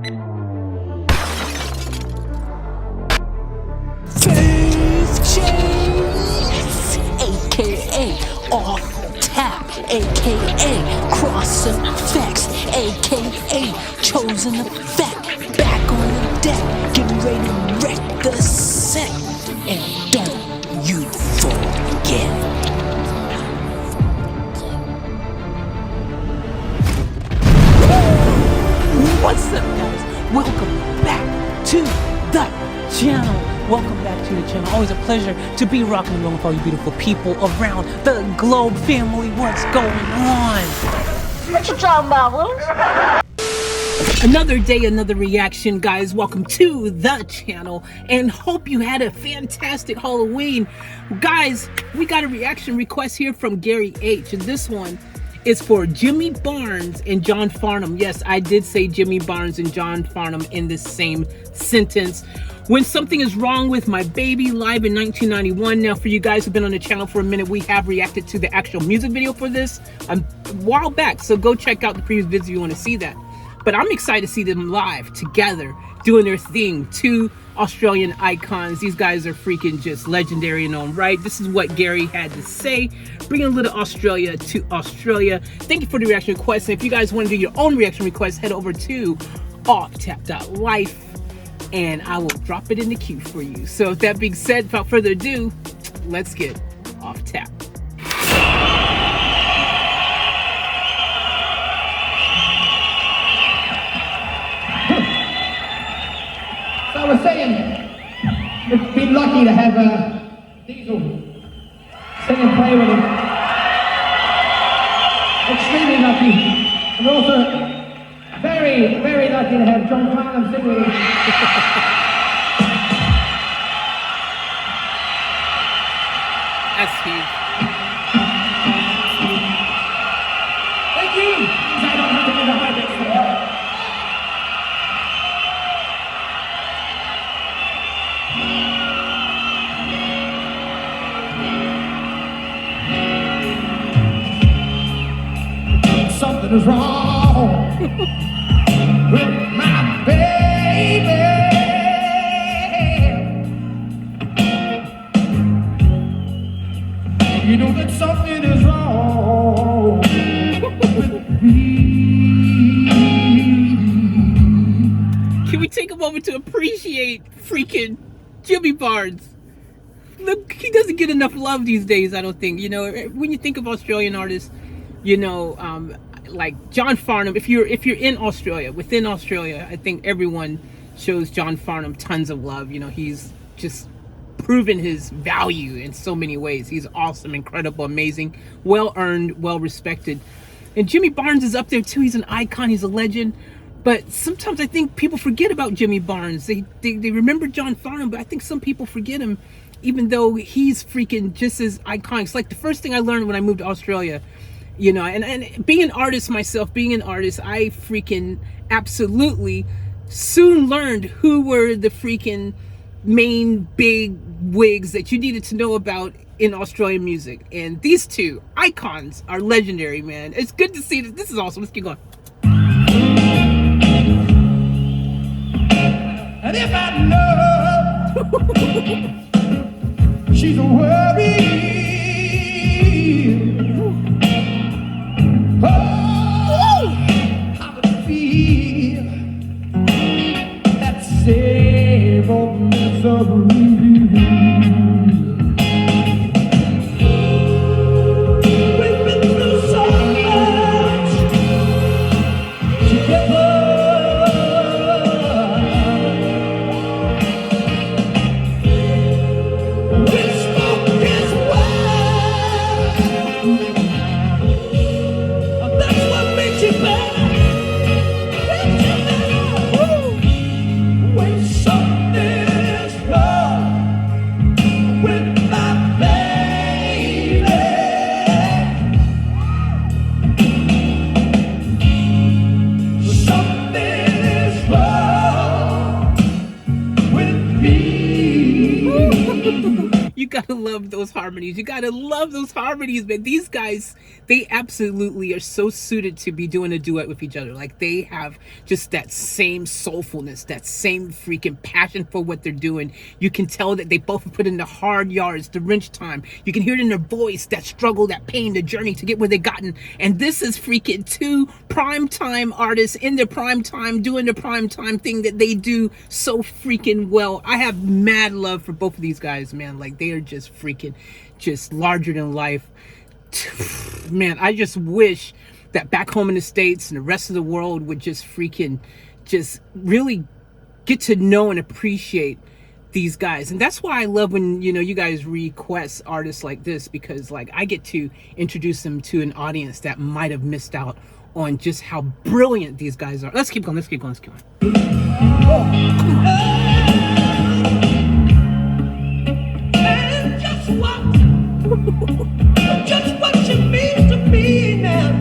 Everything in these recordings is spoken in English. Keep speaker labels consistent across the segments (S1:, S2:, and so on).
S1: AKA off tap, AKA crossing effects, AKA chosen effect. Back on the deck, getting ready to wreck the set. And don't you forget. What's up, guys? Welcome back to the channel. Welcome back to the channel. Always a pleasure to be rocking and rolling with all you beautiful people around the globe. Family, what's going on?
S2: What you talking about, Willis?
S1: Another day, another reaction, guys. Welcome to the channel and hope you had a fantastic Halloween. Guys, we got a reaction request here from Gary H. And this one is for Jimmy Barnes and John Farnham. Yes, I did say Jimmy Barnes and John Farnham in the same sentence. When Something Is Wrong with My Baby, live in 1991. Now, for you guys who've been on the channel for a minute, we have reacted to the actual music video for this a while back. So go check out the previous video if you want to see that. But I'm excited to see them live together, doing their thing. Two Australian icons. These guys are freaking just legendary in own right. This is what Gary had to say, bringing a little Australia to Australia. Thank you for the reaction request. And if you guys want to do your own reaction request, head over to offtaplifeusa and I will drop it in the queue for you. So with that being said, without further ado, let's get off tap.
S3: So I was saying, we've been lucky to have Diesel sing and play with him. Extremely lucky. And also very, very lucky to have John Farnham sing with him.
S1: That's huge.
S3: Thank you! I don't have to do the high bits for that. Something is wrong with my baby. You know that something is wrong with me.
S1: Can we take a moment to appreciate freaking Jimmy Barnes? Look, he doesn't get enough love these days, I don't think. You know, when you think of Australian artists, you know, like John Farnham, if you're in Australia, within Australia, I think everyone shows John Farnham tons of love. You know, he's just proven his value in so many ways. He's awesome, incredible, amazing, well earned, well respected. And Jimmy Barnes is up there too. He's an icon, he's a legend. But sometimes I think people forget about Jimmy Barnes. They remember John Farnham, but I think some people forget him, even though he's freaking just as iconic. It's like the first thing I learned when I moved to Australia. You know, and being an artist myself, I freaking absolutely soon learned who were the freaking main big wigs that you needed to know about in Australian music. And these two icons are legendary, man. It's good to see this. This is awesome. Let's keep going.
S3: And if I know she's a worry. Oh, how to feel that same old misery. We've been through so much together. We spoke his word. That's what makes you better. When something is wrong
S1: gotta love those harmonies. You gotta love those harmonies, man. These guys, they absolutely are so suited to be doing a duet with each other. Like, they have just that same soulfulness, that same freaking passion for what they're doing. You can tell that they both put in the hard yards, the wrench time. You can hear it in their voice, that struggle, that pain, the journey to get where they've gotten. And this is freaking two primetime artists in their prime time, doing the primetime thing that they do so freaking well. I have mad love for both of these guys, man. Like, they are just freaking just larger than life. Man, I just wish that back home in the States and the rest of the world would just freaking just really get to know and appreciate these guys. And that's why I love when, you know, you guys request artists like this, because like I get to introduce them to an audience that might have missed out on just how brilliant these guys are. Let's keep going, let's keep going, let's keep going.
S3: And just what you mean to me now.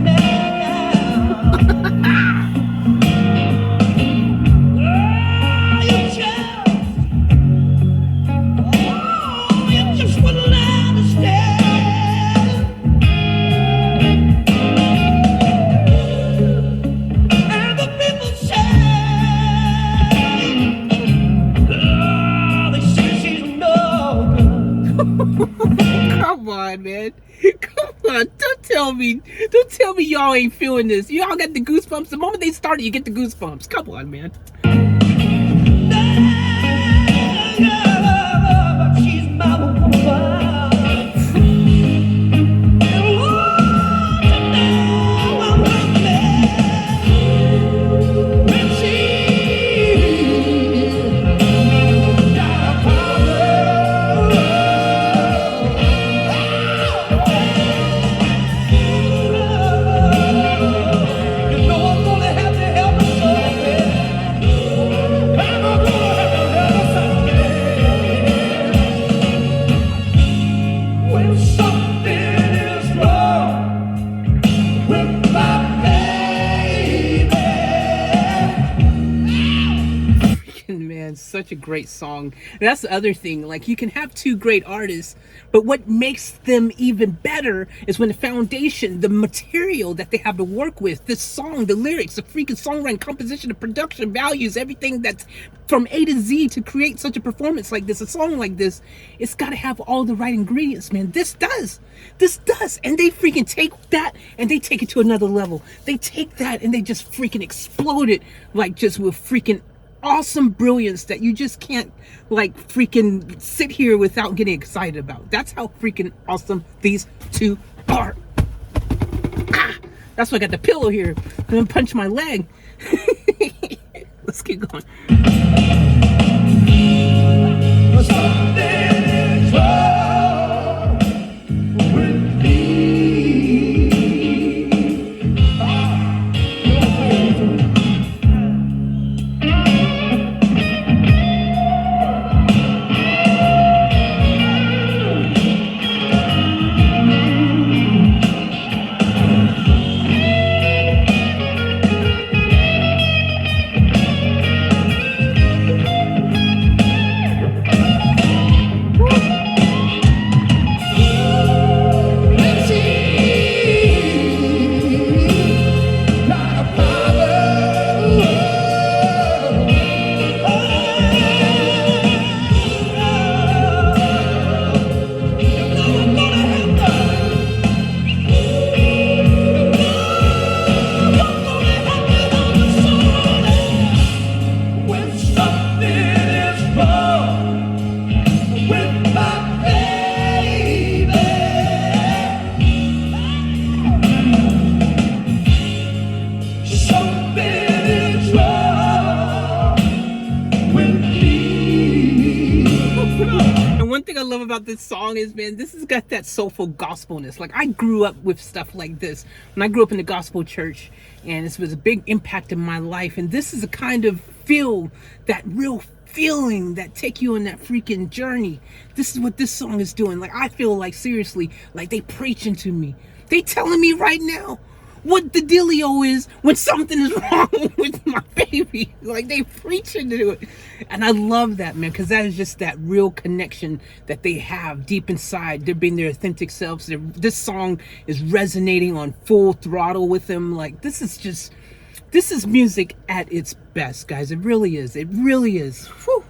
S1: Come on, man. Come on. Don't tell me y'all ain't feeling this. Y'all got the goosebumps. The moment they started, you get the goosebumps. Come on, man.
S3: She's my woman.
S1: Such a great song. And that's the other thing, like, you can have two great artists, but what makes them even better is when the foundation, the material that they have to work with, the song, the lyrics, the freaking songwriting, composition, the production values, everything that's from A to Z to create such a performance like this, a song like this, it's got to have all the right ingredients, man. This does, and they freaking take that and they take it to another level. They take that and they just freaking explode it, like, just with freaking awesome brilliance that you just can't like freaking sit here without getting excited about. That's how freaking awesome these two are. That's why I got the pillow here. I'm gonna punch my leg. Let's keep going. About this song is, man, this has got that soulful gospelness. Like, I grew up with stuff like this when I grew up in the gospel church, and this was a big impact in my life. And this is a kind of feel, that real feeling that take you on that freaking journey. This is what this song is doing. Like, I feel like, seriously, like they preaching to me. They telling me right now, what the dealio is when something is wrong with my baby. Like, they preach into it. And I love that, man, because that is just that real connection that they have deep inside. They're being their authentic selves. This song is resonating on full throttle with them. Like, this is music at its best, guys. It really is. It really is. Whew.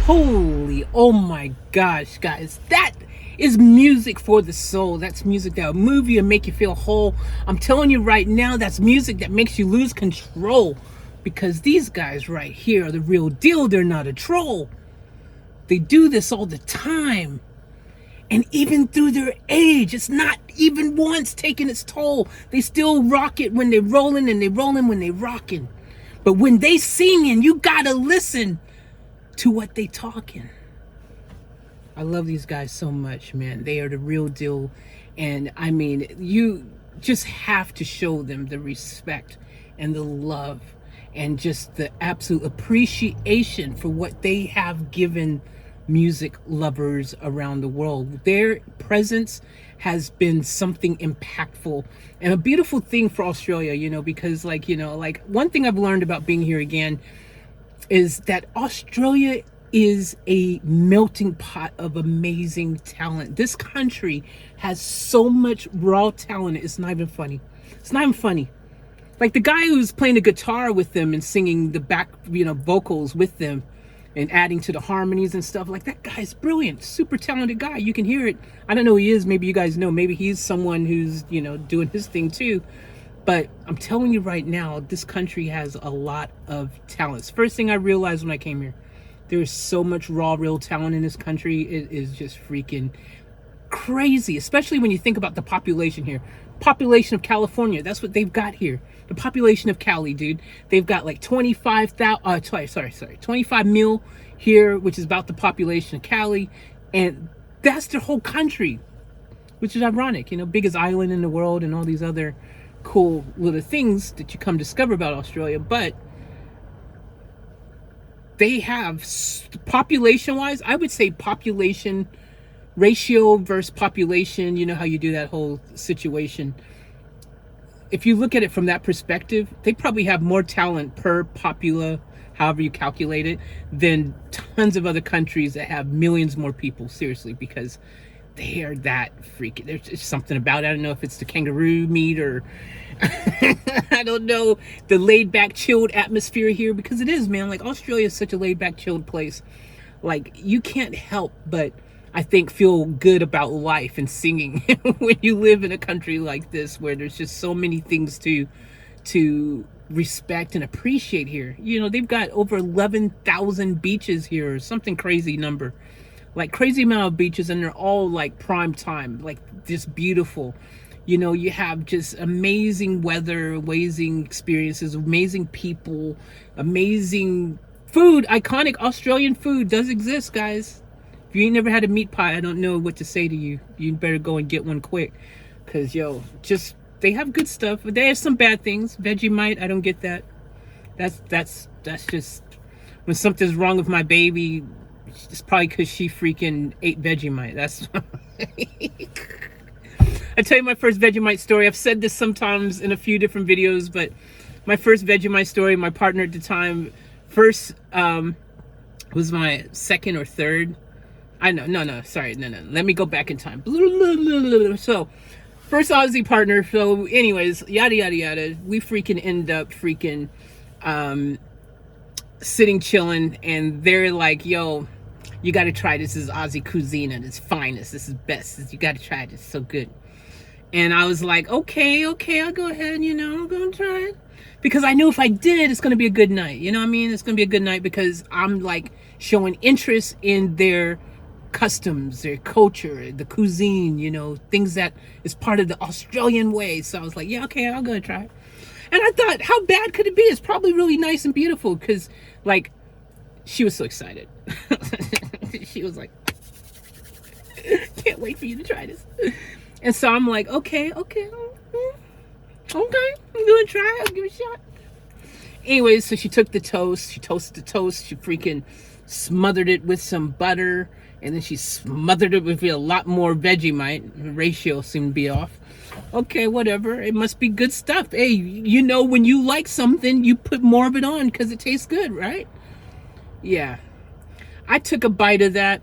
S1: Holy, oh my gosh, guys, that is music for the soul. That's music that will move you and make you feel whole. I'm telling you right now, that's music that makes you lose control, because these guys right here are the real deal. They're not a troll. They do this all the time. And even through their age, it's not even once taking its toll. They still rock it when they're rolling, and they rolling when they're rocking. But when they singing, you gotta listen to what they talking. I love these guys so much, man. They are the real deal. And I mean, you just have to show them the respect and the love and just the absolute appreciation for what they have given music lovers around the world. Their presence has been something impactful and a beautiful thing for Australia, you know, because like one thing I've learned about being here again is that Australia is a melting pot of amazing talent. This country has so much raw talent. It's not even funny. It's not even funny. Like the guy who's playing the guitar with them and singing the back, vocals with them and adding to the harmonies and stuff, like that guy's brilliant, super talented guy. You can hear it. I don't know who he is. Maybe you guys know. Maybe he's someone who's, doing his thing too. But I'm telling you right now, this country has a lot of talents. First thing I realized when I came here, there's so much raw, real talent in this country. It is just freaking crazy, especially when you think about the population here. Population of California, that's what they've got here. The population of Cali, dude. They've got like 25 mil here, which is about the population of Cali. And that's their whole country, which is ironic, biggest island in the world and all these other cool little things that you come discover about Australia. But they have, population wise, I would say population ratio versus population, how you do that whole situation. If you look at it from that perspective, they probably have more talent per popula, however you calculate it, than tons of other countries that have millions more people. Seriously, because they are that freaking, there's just something about it. I don't know if it's the kangaroo meat or I don't know, the laid back, chilled atmosphere here, because it is, man. Like Australia is such a laid back, chilled place. Like you can't help but, I think, feel good about life and singing when you live in a country like this, where there's just so many things to respect and appreciate here. They've got over 11,000 beaches here, or something crazy number. Like crazy amount of beaches, and they're all like prime time, like just beautiful. You have just amazing weather, amazing experiences, amazing people, amazing food. Iconic Australian food does exist, guys. If you ain't never had a meat pie, I don't know what to say to you. You better go and get one quick, because they have good stuff, but there's some bad things. Vegemite, I don't get that. That's just, when something's wrong with my baby, it's probably because she freaking ate Vegemite. That's I tell you my first Vegemite story. I've said this sometimes in a few different videos, but my first Vegemite story, my partner at the time, first was my second or third. Sorry. Let me go back in time. So, first Aussie partner. So, anyways, yada yada yada. We freaking end up sitting chilling, and they're like, yo, you got to try this. This is Aussie cuisine and it's finest. This is best. You got to try this. It's so good. And I was like, okay, I'll go ahead, I'm going to try it. Because I knew if I did, it's going to be a good night. You know what I mean? It's going to be a good night because I'm like showing interest in their customs, their culture, the cuisine, things that is part of the Australian way. So I was like, yeah, okay, I'll go and try it. And I thought, how bad could it be? It's probably really nice and beautiful because, like, she was so excited. She was like, can't wait for you to try this. And so I'm like, okay, I'm going to try it. I'll give it a shot. Anyways, so she took the toast. She toasted the toast. She freaking smothered it with some butter. And then she smothered it with a lot more Vegemite. The ratio seemed to be off. Okay, whatever. It must be good stuff. Hey, when you like something, you put more of it on because it tastes good, right? Yeah. I took a bite of that.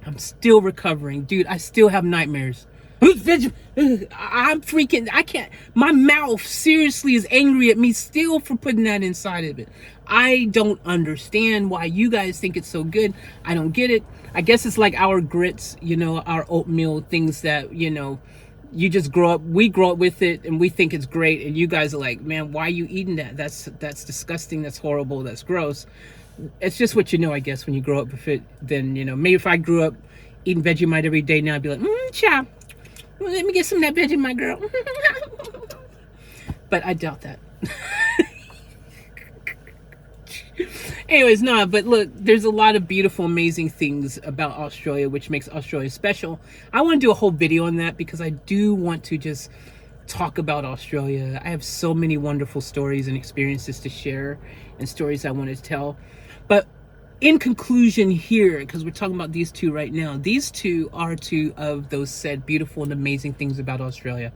S1: I'm still recovering. Dude, I still have nightmares. I'm freaking, I can't, my mouth seriously is angry at me still for putting that inside of it. I don't understand why you guys think it's so good. I don't get it. I guess it's like our grits, our oatmeal, things that, you just we grow up with it and we think it's great. And you guys are like, man, why are you eating that? That's disgusting. That's horrible. That's gross. It's just what I guess, when you grow up with it. Then, maybe if I grew up eating Vegemite every day now, I'd be like, child, let me get some of that Vegemite, girl. But I doubt that. Anyways, but look, there's a lot of beautiful, amazing things about Australia, which makes Australia special. I want to do a whole video on that because I do want to just talk about Australia. I have so many wonderful stories and experiences to share and stories I want to tell. But in conclusion here, because we're talking about these two right now, these two are two of those said beautiful and amazing things about Australia.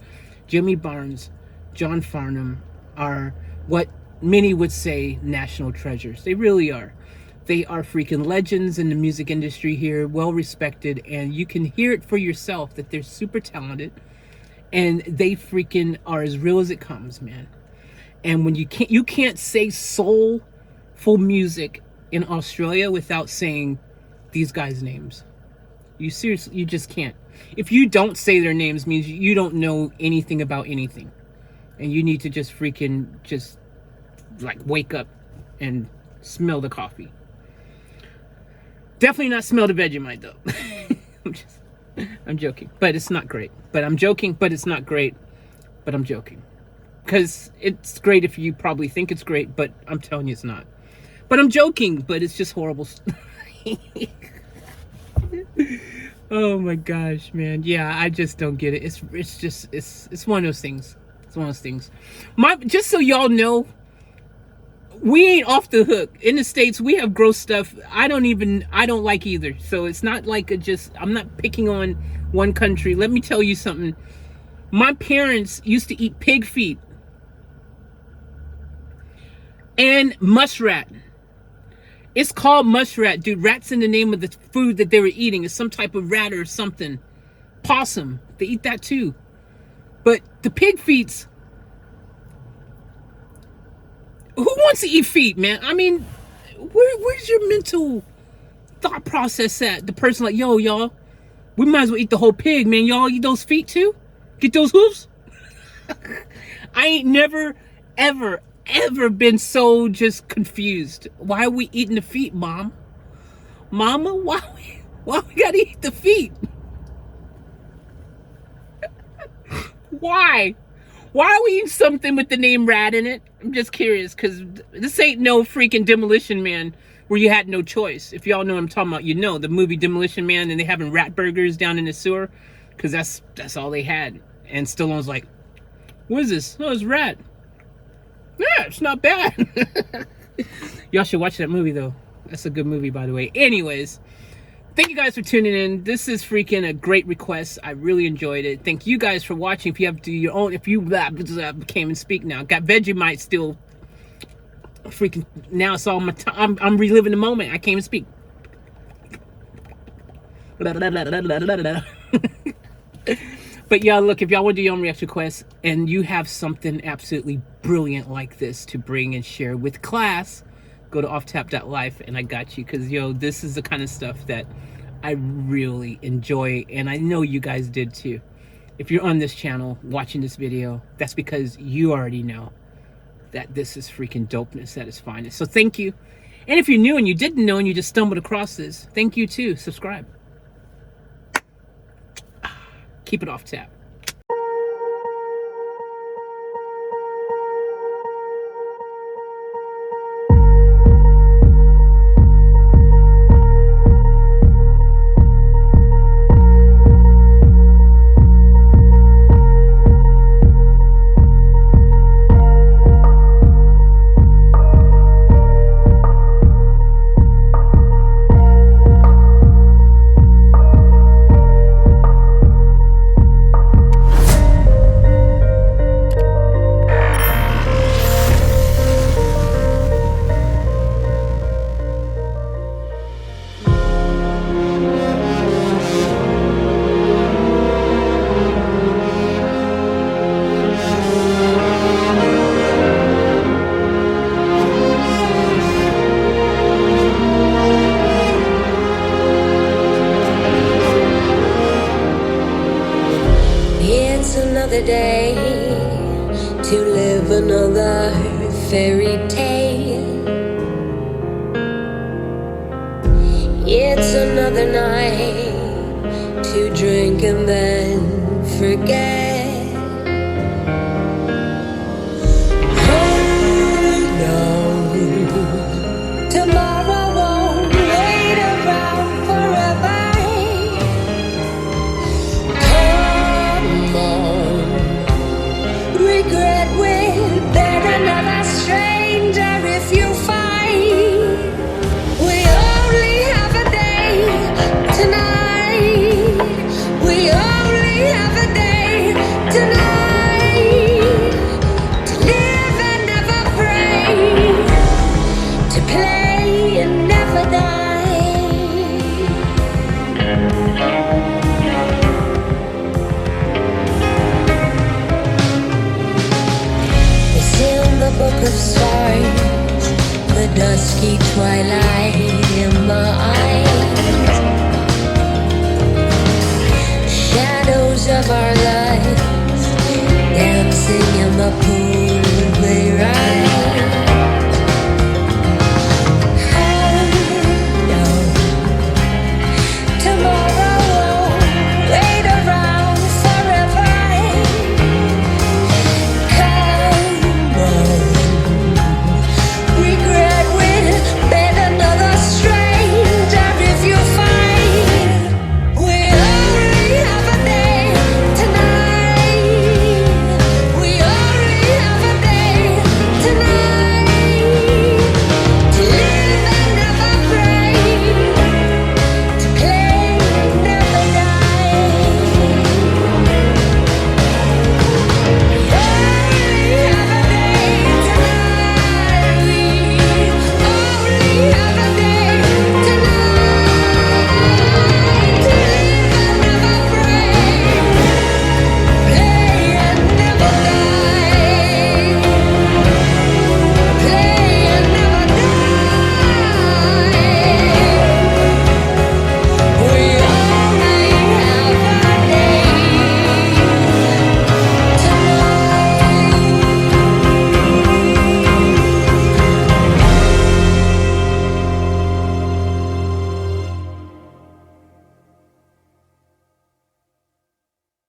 S1: Jimmy Barnes, John Farnham are what many would say national treasures. They really are. They are freaking legends in the music industry here, well respected, and you can hear it for yourself that they're super talented and they freaking are as real as it comes, man. And when you can't say soulful music in Australia without saying these guys' names. You just can't. If you don't say their names, means you don't know anything about anything. And you need to just freaking like wake up and smell the coffee. Definitely not smell the Vegemite though. I'm joking, but it's not great. But I'm joking, but it's not great. But I'm joking. Because it's great if you probably think it's great, but I'm telling you it's not. But I'm joking, but it's just horrible. Oh my gosh, man. Yeah, I just don't get it. It's one of those things. It's one of those things. Just so y'all know, we ain't off the hook. In the States, we have gross stuff. I don't like either. So it's not like I'm not picking on one country. Let me tell you something. My parents used to eat pig feet and muskrat. It's called muskrat, dude. Rat's in the name of the food that they were eating. It's some type of rat or something. Possum. They eat that too. But the pig feets, who wants to eat feet, man? I mean, where's your mental thought process at? The person like, yo, y'all, we might as well eat the whole pig, man. Y'all eat those feet too? Get those hooves? I ain't never, ever been so just confused. Why are we eating the feet, Mom? Mama, why we gotta eat the feet? Why? Why are we eating something with the name rat in it? I'm just curious, because this ain't no freaking Demolition Man where you had no choice. If y'all know what I'm talking about, you know the movie Demolition Man, and they having rat burgers down in the sewer, because that's all they had. And Stallone's like, what is this? Oh, it's rat. Yeah, it's not bad. Y'all should watch that movie though. That's a good movie, by the way. Anyways, thank you guys for tuning in. This is freaking a great request. I really enjoyed it. Thank you guys for watching. If you have to do your own, if you came and speak now, got Vegemite still freaking, now it's all my time. I'm reliving the moment. I came and speak. But y'all, look, if y'all want to do your own reaction requests and you have something absolutely brilliant like this to bring and share with class, go to offtap.life and I got you, because yo, this is the kind of stuff that I really enjoy, and I know you guys did too. If you're on this channel watching this video, that's because you already know that this is freaking dopeness at its finest. So thank you. And if you're new and you didn't know and you just stumbled across this, thank you too. Subscribe. Keep it off tap.
S4: Another day to live another fairy tale. It's another night to drink and then forget. Oh no, tomorrow won't wait around forever. Regret with another stranger if you find we only have a day tonight. We only have a day tonight to live and never pray, to play and never die. The book of stars, the dusky twilight in my eyes, shadows of our